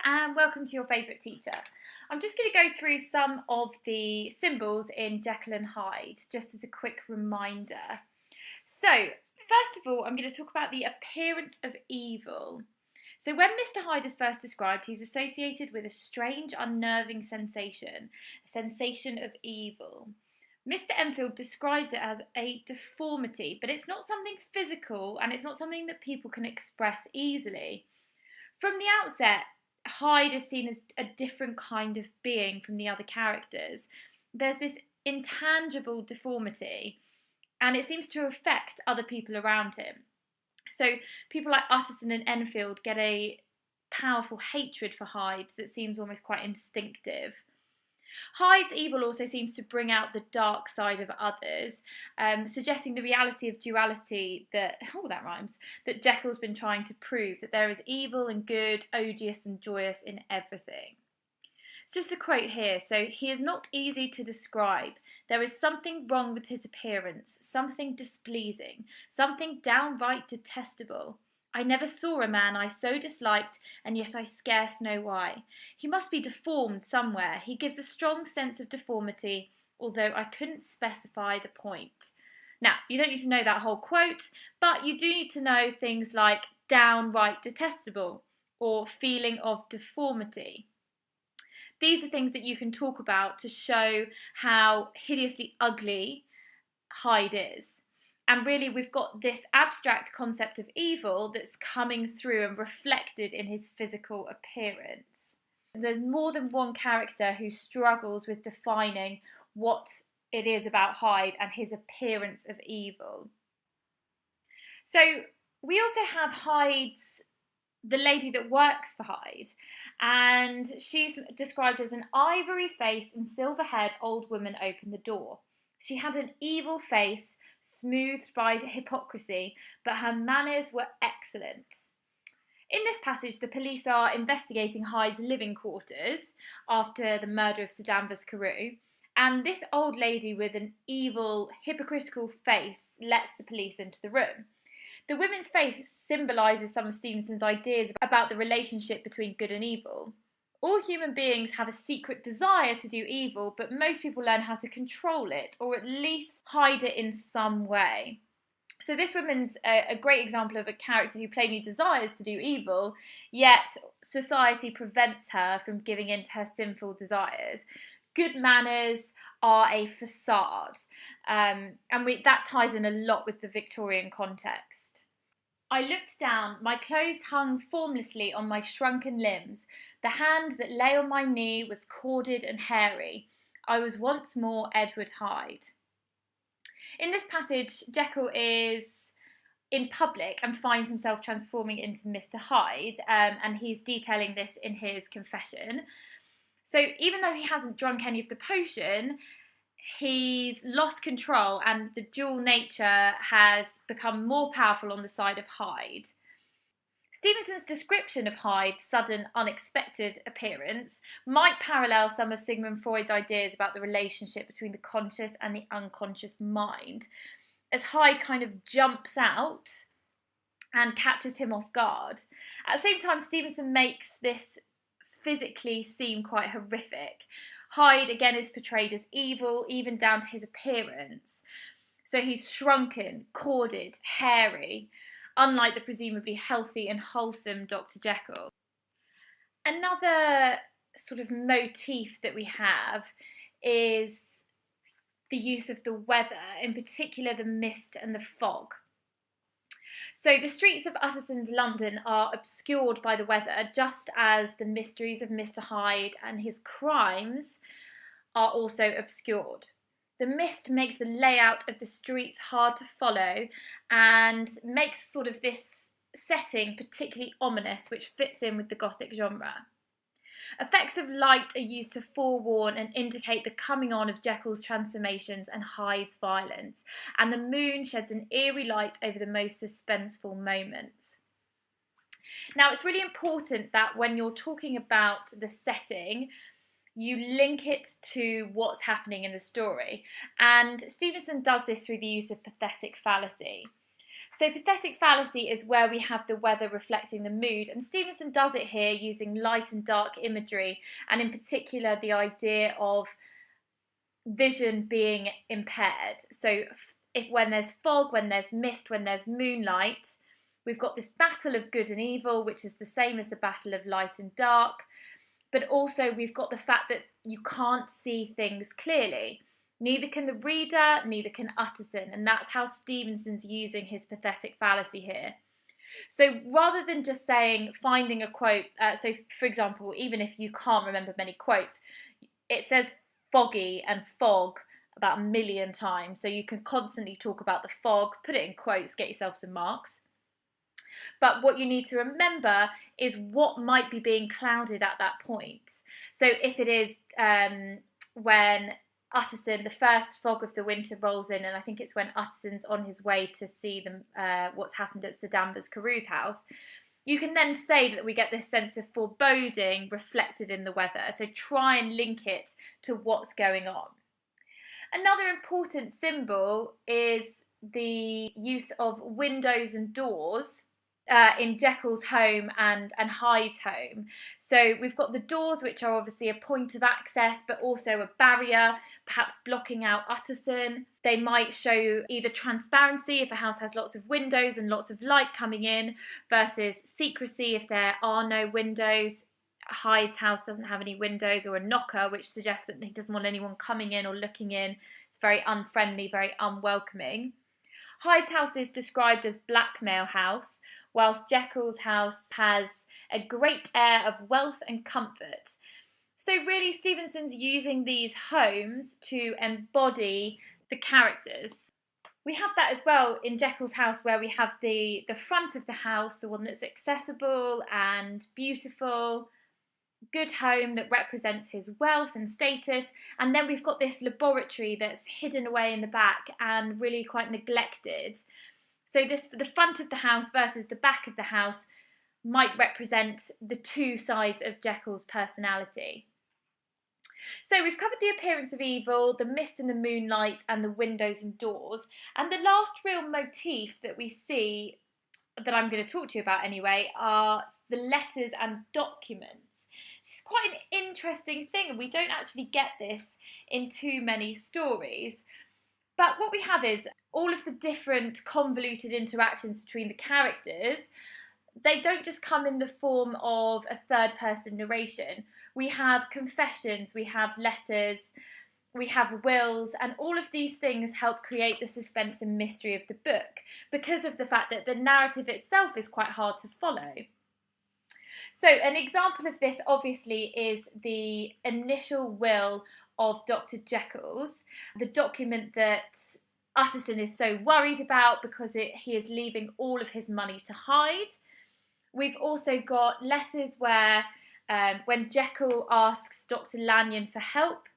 and welcome to your favourite teacher. I'm just going to go through some of the symbols in Jekyll and Hyde, just as a quick reminder. So, first of all, I'm going to talk about the appearance of evil. So when Mr. Hyde is first described, he's associated with a strange, unnerving sensation, a sensation of evil. Mr. Enfield describes it as a deformity, but it's not something physical and it's not something that people can express easily. From the outset, Hyde is seen as a different kind of being from the other characters. There's this intangible deformity, and it seems to affect other people around him. So people like Utterson and Enfield get a powerful hatred for Hyde that seems almost quite instinctive. Hyde's evil also seems to bring out the dark side of others, suggesting the reality of duality that Jekyll's been trying to prove, that there is evil and good, odious and joyous in everything. It's just a quote here. So he is not easy to describe. There is something wrong with his appearance, something displeasing, something downright detestable. I never saw a man I so disliked, and yet I scarce know why. He must be deformed somewhere. He gives a strong sense of deformity, although I couldn't specify the point. Now, you don't need to know that whole quote, but you do need to know things like downright detestable or feeling of deformity. These are things that you can talk about to show how hideously ugly Hyde is. And really, we've got this abstract concept of evil that's coming through and reflected in his physical appearance. There's more than one character who struggles with defining what it is about Hyde and his appearance of evil. So we also have the lady that works for Hyde, and she's described as an ivory-faced and silver-haired old woman opened the door. She had an evil face, smoothed by hypocrisy, but her manners were excellent. In this passage, the police are investigating Hyde's living quarters after the murder of Sir Danvers Carew, and this old lady with an evil, hypocritical face lets the police into the room. The woman's face symbolises some of Stevenson's ideas about the relationship between good and evil. All human beings have a secret desire to do evil, but most people learn how to control it, or at least hide it in some way. So this woman's a great example of a character who plainly desires to do evil, yet society prevents her from giving in to her sinful desires. Good manners are a facade, and that ties in a lot with the Victorian context. I looked down, my clothes hung formlessly on my shrunken limbs. The hand that lay on my knee was corded and hairy. I was once more Edward Hyde. In this passage, Jekyll is in public and finds himself transforming into Mr. Hyde, and he's detailing this in his confession. So even though he hasn't drunk any of the potion, he's lost control and the dual nature has become more powerful on the side of Hyde. Stevenson's description of Hyde's sudden, unexpected appearance might parallel some of Sigmund Freud's ideas about the relationship between the conscious and the unconscious mind, as Hyde kind of jumps out and catches him off guard. At the same time, Stevenson makes this physically seem quite horrific. Hyde again is portrayed as evil, even down to his appearance. So he's shrunken, corded, hairy, unlike the presumably healthy and wholesome Dr. Jekyll. Another sort of motif that we have is the use of the weather, in particular the mist and the fog. So the streets of Utterson's London are obscured by the weather, just as the mysteries of Mr. Hyde and his crimes are also obscured. The mist makes the layout of the streets hard to follow and makes sort of this setting particularly ominous, which fits in with the Gothic genre. Effects of light are used to forewarn and indicate the coming on of Jekyll's transformations and Hyde's violence, and the moon sheds an eerie light over the most suspenseful moments. Now, it's really important that when you're talking about the setting, you link it to what's happening in the story, and Stevenson does this through the use of pathetic fallacy. So pathetic fallacy is where we have the weather reflecting the mood, and Stevenson does it here using light and dark imagery, and in particular the idea of vision being impaired. So when there's fog, when there's mist, when there's moonlight, we've got this battle of good and evil, which is the same as the battle of light and dark, but also we've got the fact that you can't see things clearly. Neither can the reader, neither can Utterson, and that's how Stevenson's using his pathetic fallacy here. So rather than just saying, finding a quote, so for example, even if you can't remember many quotes, it says foggy and fog about 1 million times, so you can constantly talk about the fog, put it in quotes, get yourself some marks. But what you need to remember is what might be being clouded at that point. So if it is when Utterson, the first fog of the winter rolls in, and I think it's when Utterson's on his way to see what's happened at Sir Danvers Carew's house, you can then say that we get this sense of foreboding reflected in the weather. So try and link it to what's going on. Another important symbol is the use of windows and doors in Jekyll's home and Hyde's home. So we've got the doors, which are obviously a point of access, but also a barrier, perhaps blocking out Utterson. They might show either transparency if a house has lots of windows and lots of light coming in, versus secrecy if there are no windows. Hyde's house doesn't have any windows, or a knocker, which suggests that he doesn't want anyone coming in or looking in. It's very unfriendly, very unwelcoming. Hyde's house is described as blackmail house, whilst Jekyll's house has a great air of wealth and comfort. So really Stevenson's using these homes to embody the characters. We have that as well in Jekyll's house, where we have the front of the house, the one that's accessible and beautiful, good home that represents his wealth and status, and then we've got this laboratory that's hidden away in the back and really quite neglected. So the front of the house versus the back of the house might represent the two sides of Jekyll's personality. So we've covered the appearance of evil, the mist and the moonlight, and the windows and doors. And the last real motif that we see, that I'm going to talk to you about anyway, are the letters and documents. It's quite an interesting thing, and we don't actually get this in too many stories. But what we have is all of the different convoluted interactions between the characters. They don't just come in the form of a third-person narration. We have confessions, we have letters, we have wills, and all of these things help create the suspense and mystery of the book because of the fact that the narrative itself is quite hard to follow. So an example of this obviously is the initial will of Dr. Jekyll's, the document that Utterson is so worried about because he is leaving all of his money to Hyde. We've also got letters where when Jekyll asks Dr. Lanyon for help,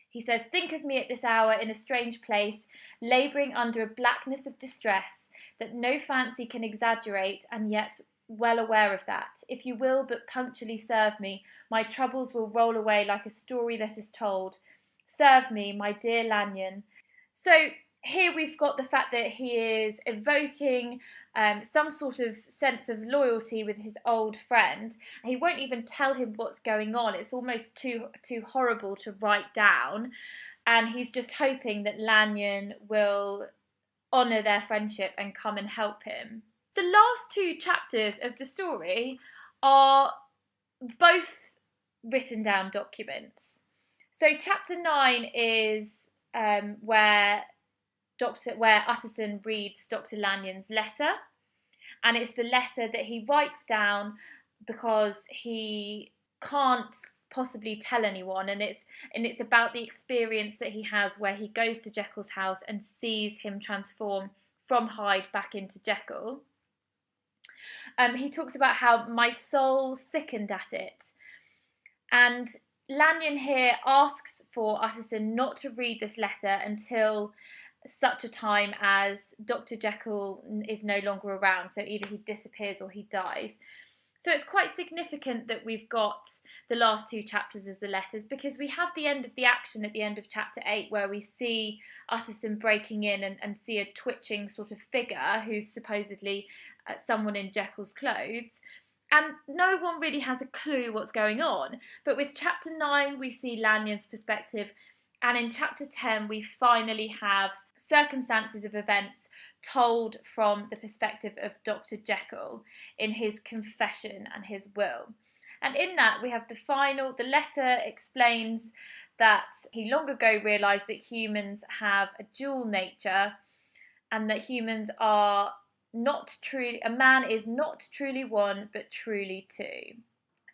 he says, "Think of me at this hour in a strange place, labouring under a blackness of distress that no fancy can exaggerate, and yet well aware of that. If you will but punctually serve me, my troubles will roll away like a story that is told. Serve me, my dear Lanyon." So here we've got the fact that he is evoking some sort of sense of loyalty with his old friend. He won't even tell him what's going on. It's almost too horrible to write down. And he's just hoping that Lanyon will honour their friendship and come and help him. The last two chapters of the story are both written down documents. So chapter 9 is where Utterson reads Dr. Lanyon's letter, and it's the letter that he writes down because he can't possibly tell anyone, and it's about the experience that he has where he goes to Jekyll's house and sees him transform from Hyde back into Jekyll. He talks about how my soul sickened at it, and Lanyon here asks for Utterson not to read this letter until such a time as Dr. Jekyll is no longer around, so either he disappears or he dies. So it's quite significant that we've got the last two chapters as the letters, because we have the end of the action at the end of chapter 8 where we see Utterson breaking in and see a twitching sort of figure who's supposedly someone in Jekyll's clothes. And no one really has a clue what's going on. But with chapter 9, we see Lanyard's perspective. And in chapter 10, we finally have circumstances of events told from the perspective of Dr. Jekyll in his confession and his will. And in that, we have the letter explains that he long ago realised that humans have a dual nature and that humans are not truly, a man is not truly one, but truly two.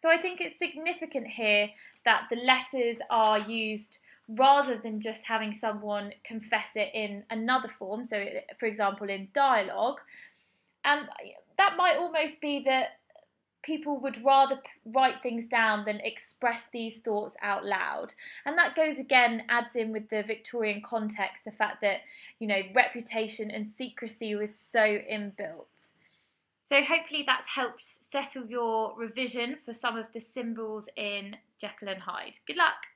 So I think it's significant here that the letters are used rather than just having someone confess it in another form, so for example in dialogue. And that might almost be that people would rather write things down than express these thoughts out loud. And that goes again, adds in with the Victorian context, the fact that, reputation and secrecy was so inbuilt. So hopefully that's helped settle your revision for some of the symbols in Jekyll and Hyde. Good luck!